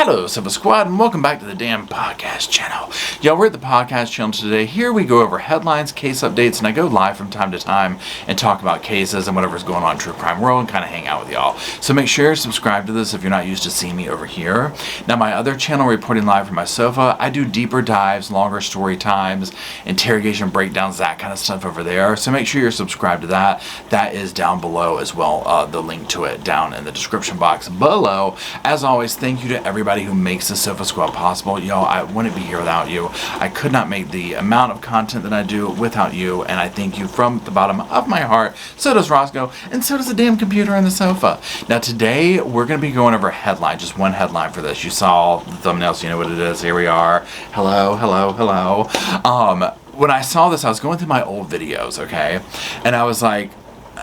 Hello, Sofa Squad, and welcome back to the damn podcast channel. Y'all, we're at the podcast channel today. Here we go over headlines, case updates, and I go live from time to time and talk about cases and whatever's going on in true crime world and kind of hang out with y'all. So make sure you're subscribed to this if you're not used to seeing me over here. Now, my other channel, Reporting Live from My Sofa, I do deeper dives, longer story times, interrogation breakdowns, that kind of stuff over there. So make sure you're subscribed to that. That is down below as well, the link to it down in the description box below. As always, thank you to everybody who makes the Sofa Squad possible. Y'all, I wouldn't be here without you. I could not make the amount of content that I do without you, and I thank you from the bottom of my heart. So does Roscoe, and so does the damn computer on the sofa. Now today, we're going to be going over a headline, just one headline for this. You saw the thumbnail, so you know what it is. Here we are. Hello, hello, hello. When I saw this, I was going through my old videos, okay? And I was like,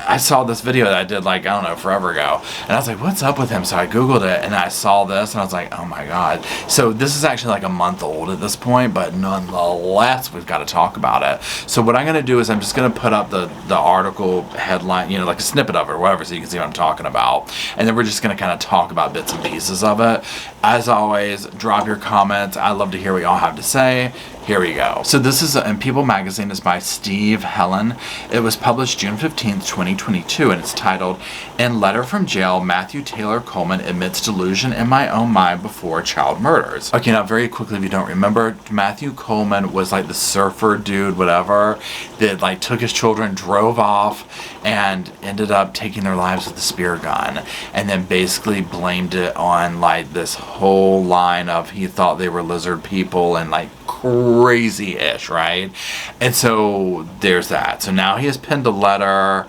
I saw this video that I did like, I don't know, forever ago. And I was like, what's up with him? So I Googled it and I saw this and I was like, oh my God. So this is actually like a month old at this point, but nonetheless, we've got to talk about it. So what I'm going to do is I'm just going to put up the article headline, like a snippet of it or whatever, so you can see what I'm talking about. And then we're just going to kind of talk about bits and pieces of it. As always, drop your comments. I love to hear what y'all have to say. Here we go. So this is in People Magazine. It's by Steve Helen. It was published June 15th, 2022, and it's titled, "In Letter from Jail, Matthew Taylor Coleman admits delusion in my own mind before child murders." Okay, now very quickly, if you don't remember, Matthew Coleman was like the surfer dude, whatever, that like took his children, drove off, and ended up taking their lives with a spear gun, and then basically blamed it on like this whole line of he thought they were lizard people and like crazy-ish, right? And so there's that. So now he has penned a letter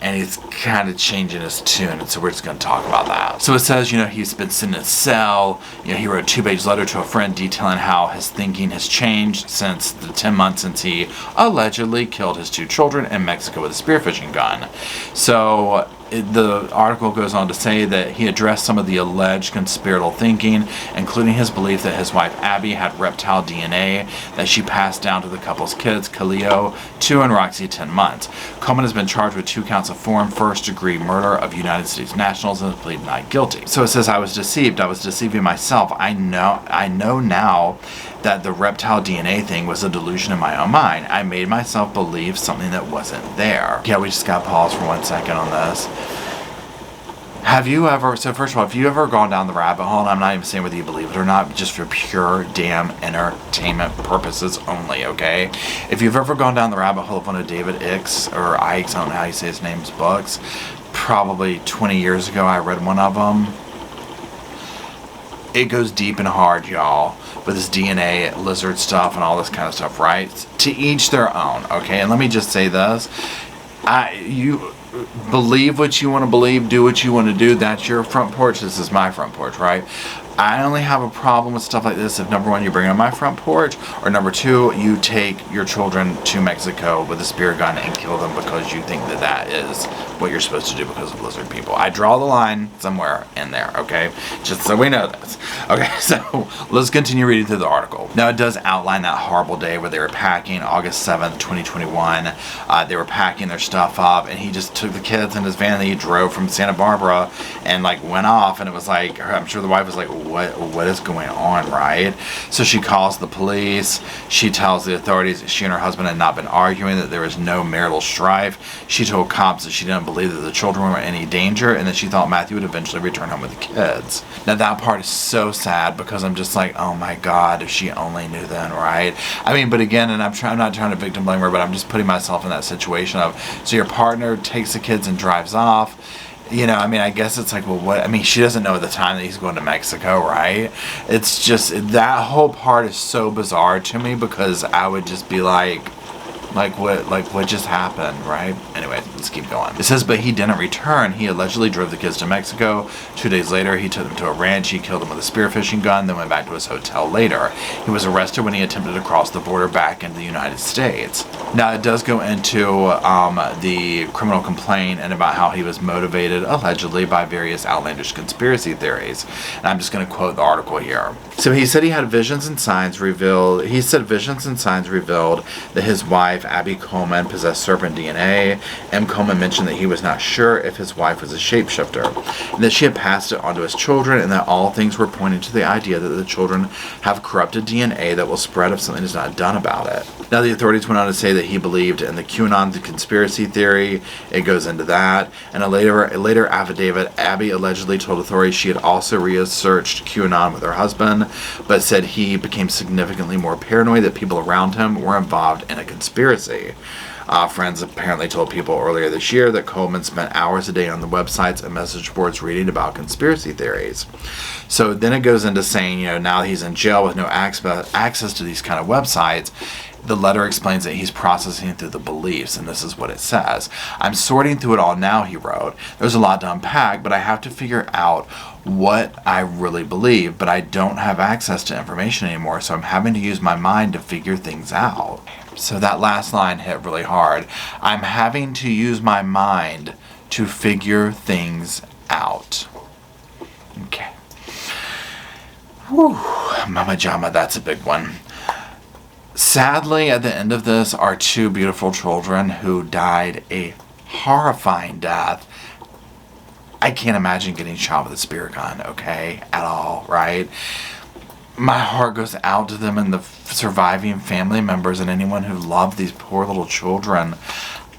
and he's kind of changing his tune, and so we're just going to talk about that. So it says, he's been sitting in a cell. He wrote a 2-page letter to a friend detailing how his thinking has changed since the 10 months since he allegedly killed his 2 children in Mexico with a spearfishing gun. So the article goes on to say that he addressed some of the alleged conspiratorial thinking, including his belief that his wife Abby had reptile DNA that she passed down to the couple's kids, Khalil, 2, and Roxy, 10 months. Coleman has been charged with 2 counts of foreign first-degree murder of United States nationals and has pleaded not guilty. So it says, "I was deceived. I was deceiving myself. I know now that the reptile DNA thing was a delusion in my own mind. I made myself believe something that wasn't there." Yeah, we just got to pause for 1 second on this. Have you ever, so first of all, have you ever gone down the rabbit hole, and I'm not even saying whether you believe it or not, just for pure damn entertainment purposes only, okay? If you've ever gone down the rabbit hole of one of David Icke's, or Ike's, I don't know how you say his name's books, probably 20 years ago I read one of them. It goes deep and hard, y'all, with this DNA, lizard stuff, and all this kind of stuff, right? To each their own, okay? And let me just say this. You believe what you want to believe, do what you want to do. That's your front porch. This is my front porch, right? I only have a problem with stuff like this if, number 1, you bring it on my front porch, or number 2, you take your children to Mexico with a spear gun and kill them because you think that that is what you're supposed to do because of lizard people. I draw the line somewhere in there, okay? Just so we know this. Okay, so let's continue reading through the article. Now, it does outline that horrible day where they were packing, August 7th, 2021. They were packing their stuff up, and he just took the kids in his van that he drove from Santa Barbara and like went off, and it was like, I'm sure the wife was like, what is going on, right? So she calls the police. She tells the authorities that she and her husband had not been arguing, that there was no marital strife. She told cops that she didn't believe that the children were in any danger, and that she thought Matthew would eventually return home with the kids. Now that part is so sad because I'm just like, oh my God, if she only knew then, right? I mean, but again, and I'm not trying to victim blame her, but I'm just putting myself in that situation of, so your partner takes the kids and drives off. I guess it's like, well, what? I mean, she doesn't know at the time that he's going to Mexico, right? It's just, that whole part is so bizarre to me because I would just be like what just happened, right? Anyway, let's keep going. It says, but he didn't return. He allegedly drove the kids to Mexico. 2 days later, he took them to a ranch. He killed them with a spearfishing gun, then went back to his hotel later. He was arrested when he attempted to cross the border back into the United States. Now, it does go into the criminal complaint and about how he was motivated, allegedly, by various outlandish conspiracy theories. And I'm just going to quote the article here. So he said visions and signs revealed that his wife, Abby Coleman, possessed serpent DNA. M. Coleman mentioned that he was not sure if his wife was a shapeshifter, and that she had passed it on to his children, and that all things were pointing to the idea that the children have corrupted DNA that will spread if something is not done about it. Now, the authorities went on to say that he believed in the QAnon conspiracy theory. It goes into that. And a later affidavit, Abby allegedly told authorities she had also researched QAnon with her husband, but said he became significantly more paranoid that people around him were involved in a conspiracy. Friends apparently told people earlier this year that Coleman spent hours a day on the websites and message boards reading about conspiracy theories. So then it goes into saying, now he's in jail with no access to these kind of websites. The letter explains that he's processing through the beliefs, and this is what it says. I'm sorting through it all now, he wrote. There's a lot to unpack, but I have to figure out what I really believe, but I don't have access to information anymore, so I'm having to use my mind to figure things out. So that last line hit really hard. I'm having to use my mind to figure things out. Okay. Whew. Mama Jama, that's a big one. Sadly, at the end of this are two beautiful children who died a horrifying death. I can't imagine getting shot with a spear gun, okay, at all, right? My heart goes out to them and the surviving family members and anyone who loved these poor little children.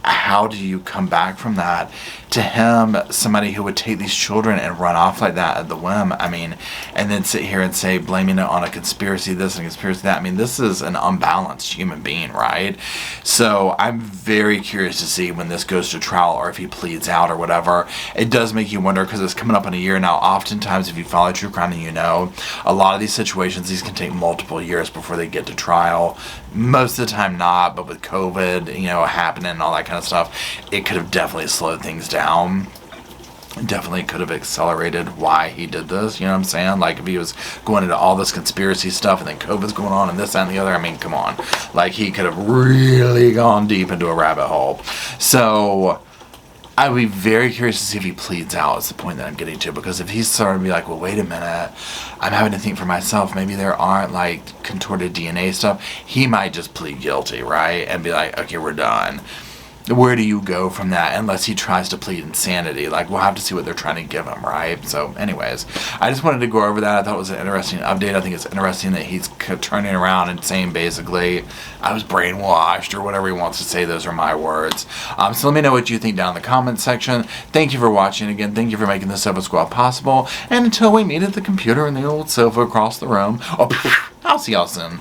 How do you come back from that? To him, somebody who would take these children and run off like that at the whim, and then sit here and say, blaming it on a conspiracy this and a conspiracy that. This is an unbalanced human being, right? So I'm very curious to see when this goes to trial or if he pleads out or whatever. It does make you wonder because it's coming up in a year now. Oftentimes, if you follow true crime, a lot of these situations, these can take multiple years before they get to trial. Most of the time not, but with COVID, happening and all that kind of stuff, it could have definitely slowed things down. Definitely could have accelerated why he did this, you know what I'm saying? Like, if he was going into all this conspiracy stuff and then COVID's going on and this, that, and the other, come on. Like, he could have really gone deep into a rabbit hole. So, I would be very curious to see if he pleads out, is the point that I'm getting to. Because if he's starting to be like, well, wait a minute, I'm having to think for myself, maybe there aren't, contorted DNA stuff, he might just plead guilty, right? And be like, okay, we're done. Where do you go from that unless he tries to plead insanity? We'll have to see what they're trying to give him, right? So, anyways, I just wanted to go over that. I thought it was an interesting update. I think it's interesting that he's turning around and saying, basically, I was brainwashed, or whatever he wants to say. Those are my words. So let me know what you think down in the comments section. Thank you for watching. Again, thank you for making this Sofa Squad possible. And until we meet at the computer in the old sofa across the room, I'll see y'all soon.